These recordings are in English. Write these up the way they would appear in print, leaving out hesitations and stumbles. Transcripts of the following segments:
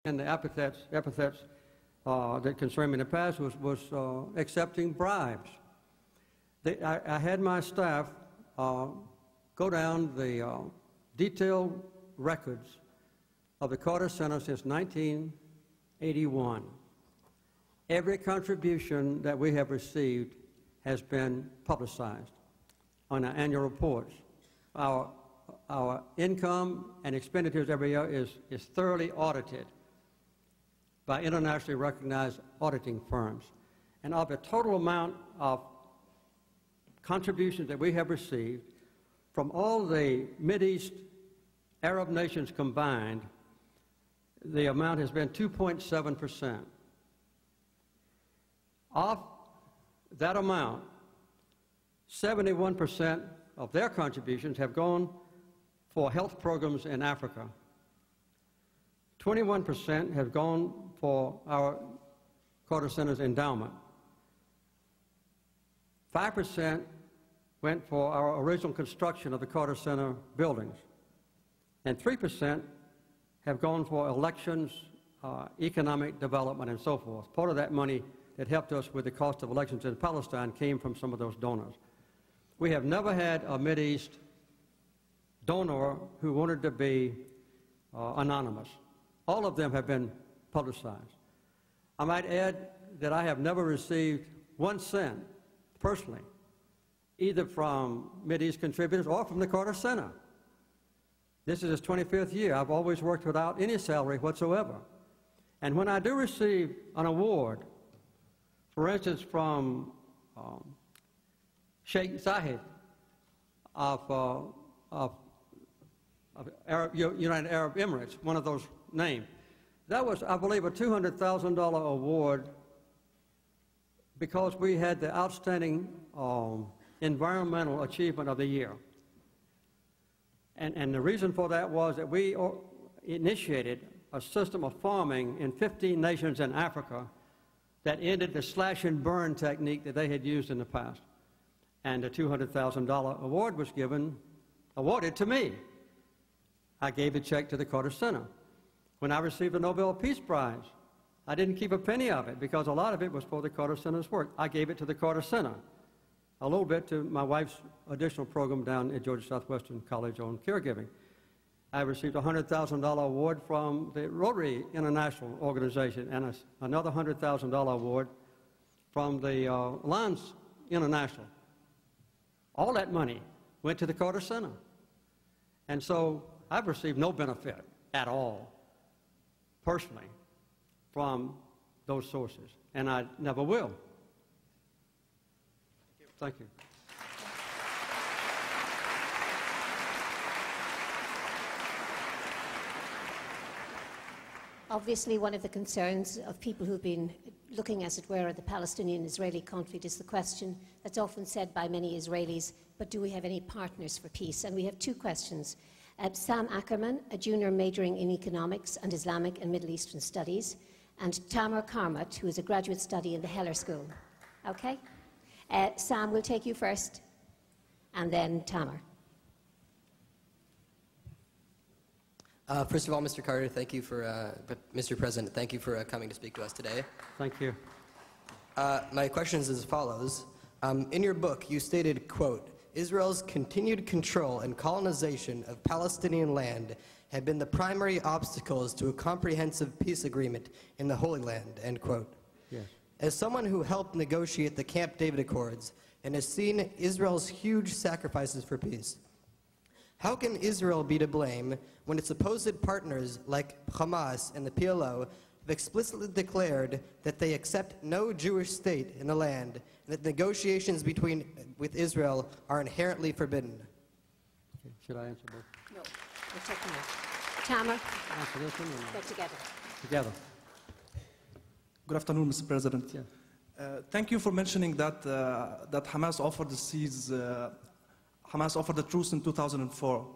and the epithets that concerned me in the past was accepting bribes. I had my staff go down the detailed records of the Carter Center since 1981. Every contribution that we have received has been publicized on our annual reports. Our income and expenditures every year is thoroughly audited by internationally recognized auditing firms. And of the total amount of contributions that we have received from all the Mideast Arab nations combined, the amount has been 2.7%. Of that amount, 71% of their contributions have gone for health programs in Africa. 21% have gone for our Carter Center's endowment. 5% went for our original construction of the Carter Center buildings. And 3% have gone for elections, economic development, and so forth. Part of that money that helped us with the cost of elections in Palestine came from some of those donors. We have never had a Mideast donor who wanted to be anonymous. All of them have been publicized. I might add that I have never received 1 cent personally, either from Mideast contributors or from the Carter Center. This is its 25th year. I've always worked without any salary whatsoever. And when I do receive an award, for instance, from Sheikh Zayed of United Arab Emirates, one of those named, that was, I believe, a $200,000 award because we had the outstanding environmental achievement of the year. And the reason for that was that we initiated a system of farming in 15 nations in Africa that ended the slash and burn technique that they had used in the past. And the $200,000 award was awarded to me. I gave the check to the Carter Center. When I received the Nobel Peace Prize, I didn't keep a penny of it because a lot of it was for the Carter Center's work. I gave it to the Carter Center, a little bit to my wife's additional program down at Georgia Southwestern College on caregiving. I received a $100,000 award from the Rotary International Organization and another $100,000 award from the Lions International. All that money went to the Carter Center. And so I've received no benefit at all, personally, from those sources, and I never will. Thank you. Obviously, one of the concerns of people who've been looking, as it were, at the Palestinian-Israeli conflict is the question that's often said by many Israelis, but do we have any partners for peace? And we have 2 questions. Sam Ackerman, a junior majoring in economics and Islamic and Middle Eastern studies, and Tamer Karmat, who is a graduate study in the Heller School. Okay? Sam, we'll take you first, and then Tamer. First of all, Mr. Carter, thank you for, Mr. President, thank you for coming to speak to us today. Thank you. My question is as follows. In your book, you stated, quote, Israel's continued control and colonization of Palestinian land have been the primary obstacles to a comprehensive peace agreement in the Holy Land, end quote. Yes. As someone who helped negotiate the Camp David Accords and has seen Israel's huge sacrifices for peace, how can Israel be to blame when its supposed partners like Hamas and the PLO have explicitly declared that they accept no Jewish state in the land and that negotiations with Israel are inherently forbidden? Okay. Should I answer both? No, we'll take them all. Tamer, answer this one or go together. together. Good afternoon, Mr. President. Yeah. Thank you for mentioning that that Hamas offered the cease. Hamas offered the truce in 2004,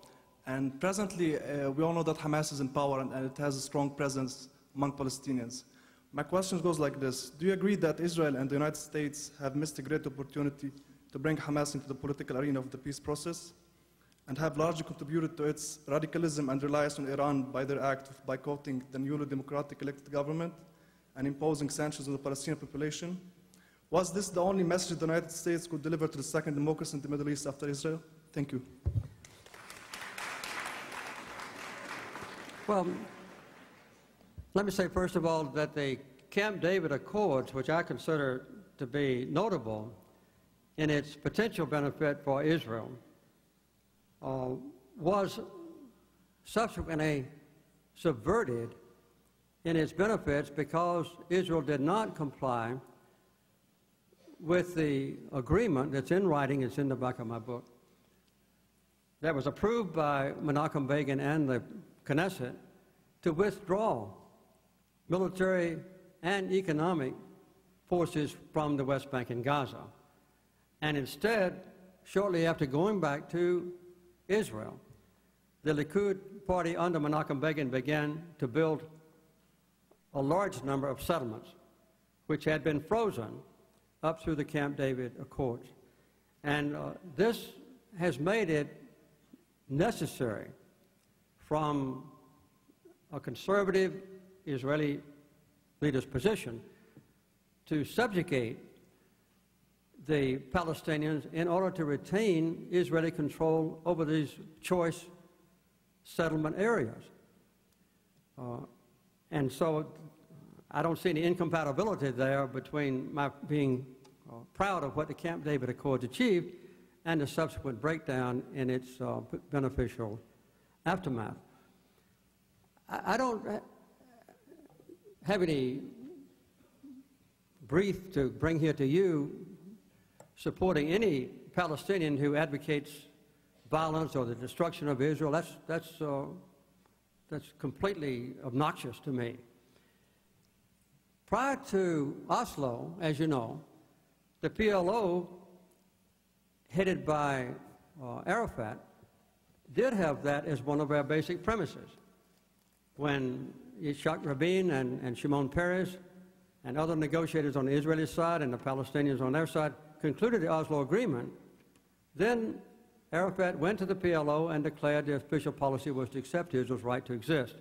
and presently we all know that Hamas is in power and it has a strong presence among Palestinians. My question goes like this: do you agree that Israel and the United States have missed a great opportunity to bring Hamas into the political arena of the peace process? and have largely contributed to its radicalism and reliance on Iran by their act of boycotting the newly democratic elected government and imposing sanctions on the Palestinian population. Was this the only message the United States could deliver to the second democracy in the Middle East after Israel? Thank you. Well, let me say first of all that the Camp David Accords, which I consider to be notable in its potential benefit for Israel, was subsequently subverted in its benefits because Israel did not comply with the agreement that's in writing, it's in the back of my book, that was approved by Menachem Begin and the Knesset to withdraw military and economic forces from the West Bank and Gaza. And instead, shortly after going back to Israel, the Likud party under Menachem Begin began to build a large number of settlements which had been frozen up through the Camp David Accords. And this has made it necessary from a conservative Israeli leader's position to subjugate the Palestinians in order to retain Israeli control over these choice settlement areas. And so I don't see any incompatibility there between my being proud of what the Camp David Accords achieved and the subsequent breakdown in its beneficial aftermath. I don't have any brief to bring here to you supporting any Palestinian who advocates violence or the destruction of Israel. That's completely obnoxious to me. Prior to Oslo, as you know, the PLO, headed by Arafat, did have that as one of their basic premises. When Yitzhak Rabin and Shimon Peres and other negotiators on the Israeli side and the Palestinians on their side concluded the Oslo Agreement, then Arafat went to the PLO and declared the official policy was to accept Israel's right to exist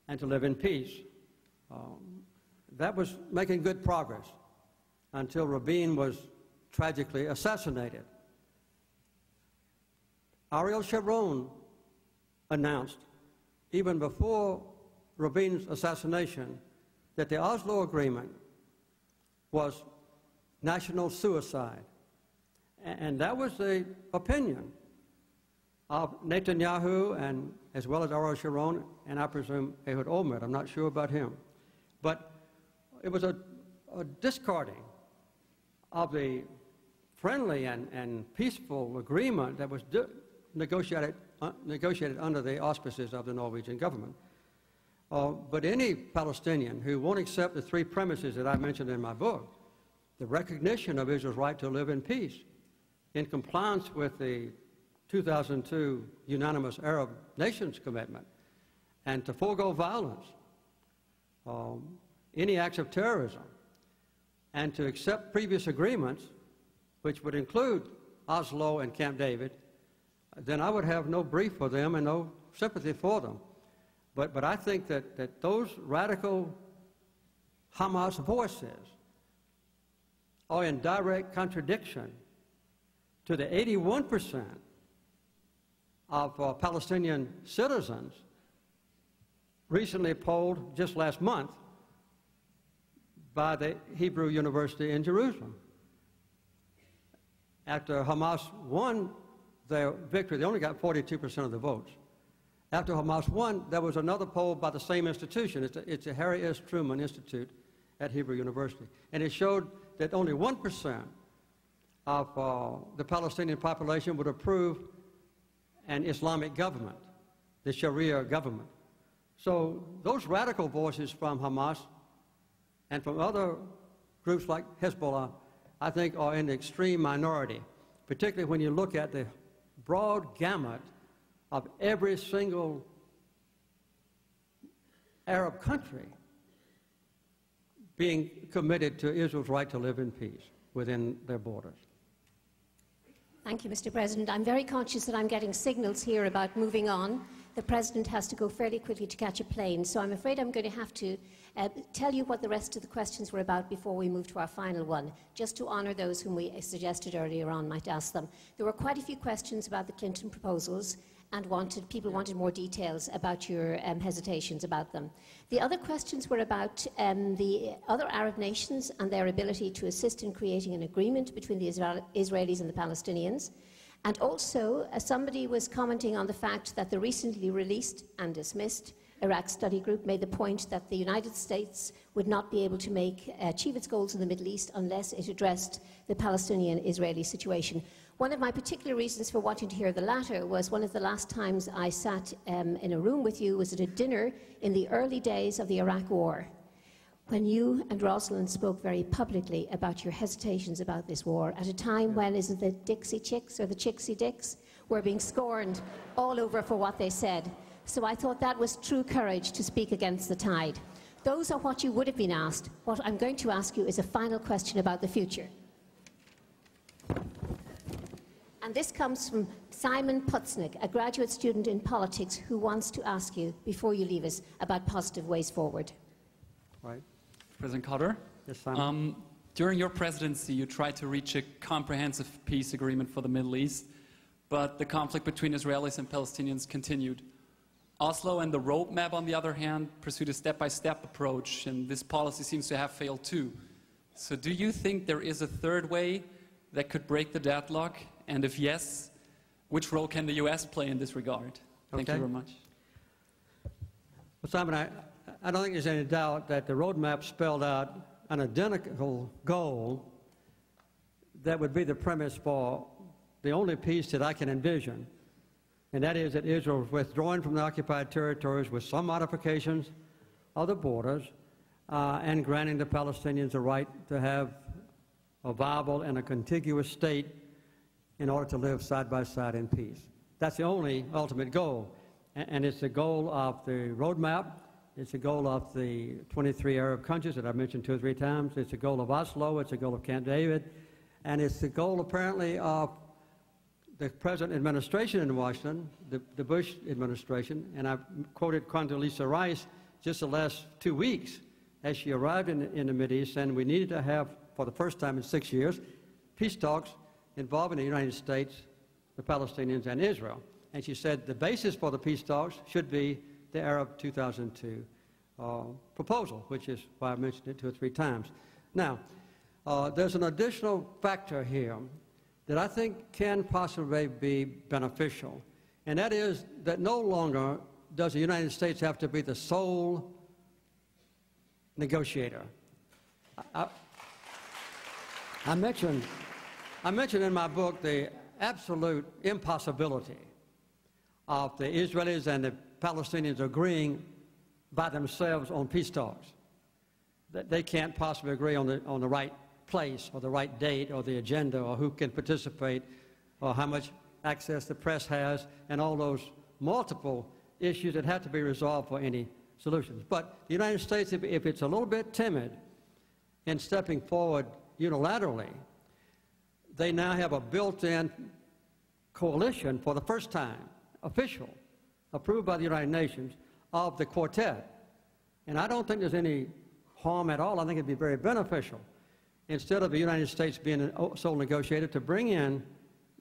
and to live in peace. That was making good progress until Rabin was tragically assassinated. Ariel Sharon announced, even before Rabin's assassination, that the Oslo Agreement was national suicide. And that was the opinion of Netanyahu, and as well as Ariel Sharon, and I presume Ehud Olmert. I'm not sure about him. But it was a discarding of the friendly and peaceful agreement that was negotiated under the auspices of the Norwegian government. But any Palestinian who won't accept the three premises that I mentioned in my book, the recognition of Israel's right to live in peace, in compliance with the 2002 unanimous Arab nations commitment, and to forego violence, any acts of terrorism, and to accept previous agreements, which would include Oslo and Camp David, then I would have no brief for them and no sympathy for them. But I think that those radical Hamas voices are in direct contradiction to the 81% of Palestinian citizens recently polled just last month by the Hebrew University in Jerusalem. After Hamas won their victory, they only got 42% of the votes. After Hamas won, there was another poll by the same institution. It's a Harry S. Truman Institute at Hebrew University. And it showed that only 1% of the Palestinian population would approve an Islamic government, the Sharia government. So those radical voices from Hamas and from other groups like Hezbollah, I think, are in the extreme minority, particularly when you look at the broad gamut of every single Arab country being committed to Israel's right to live in peace within their borders. Thank you, Mr. President. I'm very conscious that I'm getting signals here about moving on. The President has to go fairly quickly to catch a plane, so I'm afraid I'm going to have to tell you what the rest of the questions were about before we move to our final one, just to honour those whom we suggested earlier on might ask them. There were quite a few questions about the Clinton proposals, and people wanted more details about your hesitations about them. The other questions were about the other Arab nations and their ability to assist in creating an agreement between the Israelis and the Palestinians. And also, somebody was commenting on the fact that the recently released and dismissed Iraq Study Group made the point that the United States would not be able to achieve its goals in the Middle East unless it addressed the Palestinian-Israeli situation. One of my particular reasons for wanting to hear the latter was one of the last times I sat in a room with you was at a dinner in the early days of the Iraq War, when you and Rosalind spoke very publicly about your hesitations about this war at a time when, is it the Dixie Chicks or the Chicksy Dicks, were being scorned all over for what they said. So I thought that was true courage to speak against the tide. Those are what you would have been asked. What I'm going to ask you is a final question about the future. And this comes from Simon Putznick, a graduate student in politics who wants to ask you, before you leave us, about positive ways forward. Right. President Carter? Yes, Simon. During your presidency, you tried to reach a comprehensive peace agreement for the Middle East, but the conflict between Israelis and Palestinians continued. Oslo and the roadmap, on the other hand, pursued a step-by-step approach, and this policy seems to have failed too. So do you think there is a third way that could break the deadlock? And if yes, which role can the U.S. play in this regard? Thank you very much. Well, Simon, I don't think there's any doubt that the roadmap spelled out an identical goal that would be the premise for the only peace that I can envision, and that is that Israel is withdrawing from the occupied territories with some modifications of the borders and granting the Palestinians the right to have a viable and a contiguous state in order to live side by side in peace. That's the only ultimate goal, and it's the goal of the roadmap. It's the goal of the 23 Arab countries that I've mentioned 2 or 3 times. It's the goal of Oslo. It's the goal of Camp David. And it's the goal, apparently, of the present administration in Washington, the Bush administration. And I've quoted Condoleezza Rice just the last 2 weeks as she arrived in the Mideast, and we needed to have, for the first time in 6 years, peace talks involving the United States, the Palestinians, and Israel. And she said the basis for the peace talks should be the Arab 2002 proposal, which is why I mentioned it 2 or 3 times. Now, there's an additional factor here that I think can possibly be beneficial, and that is that no longer does the United States have to be the sole negotiator. I mentioned in my book the absolute impossibility of the Israelis and the Palestinians agreeing by themselves on peace talks. That they can't possibly agree on the right place or the right date or the agenda or who can participate or how much access the press has and all those multiple issues that have to be resolved for any solutions. But the United States, if it's a little bit timid in stepping forward unilaterally, they now have a built-in coalition for the first time, official, approved by the United Nations, of the quartet. And I don't think there's any harm at all. I think it'd be very beneficial, instead of the United States being a sole negotiator, to bring in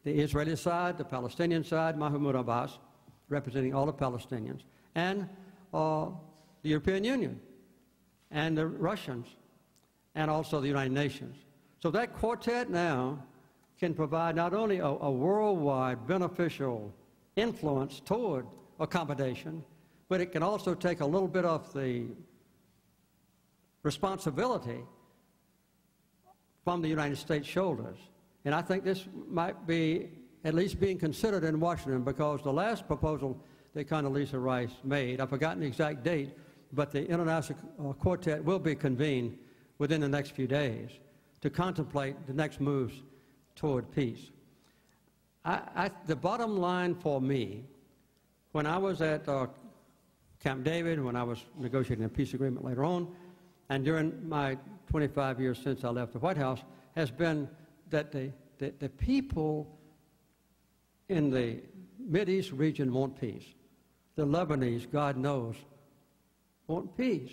the Israeli side, the Palestinian side, Mahmoud Abbas, representing all the Palestinians, and the European Union, and the Russians, and also the United Nations. So that quartet now can provide not only a worldwide beneficial influence toward accommodation, but it can also take a little bit of the responsibility from the United States' shoulders. And I think this might be at least being considered in Washington, because the last proposal that Condoleezza Rice made, I've forgotten the exact date, but the International Quartet will be convened within the next few days to contemplate the next moves toward peace. The bottom line for me, when I was at Camp David, when I was negotiating a peace agreement later on, and during my 25 years since I left the White House, has been that the people in the Mideast region want peace. The Lebanese, God knows, want peace.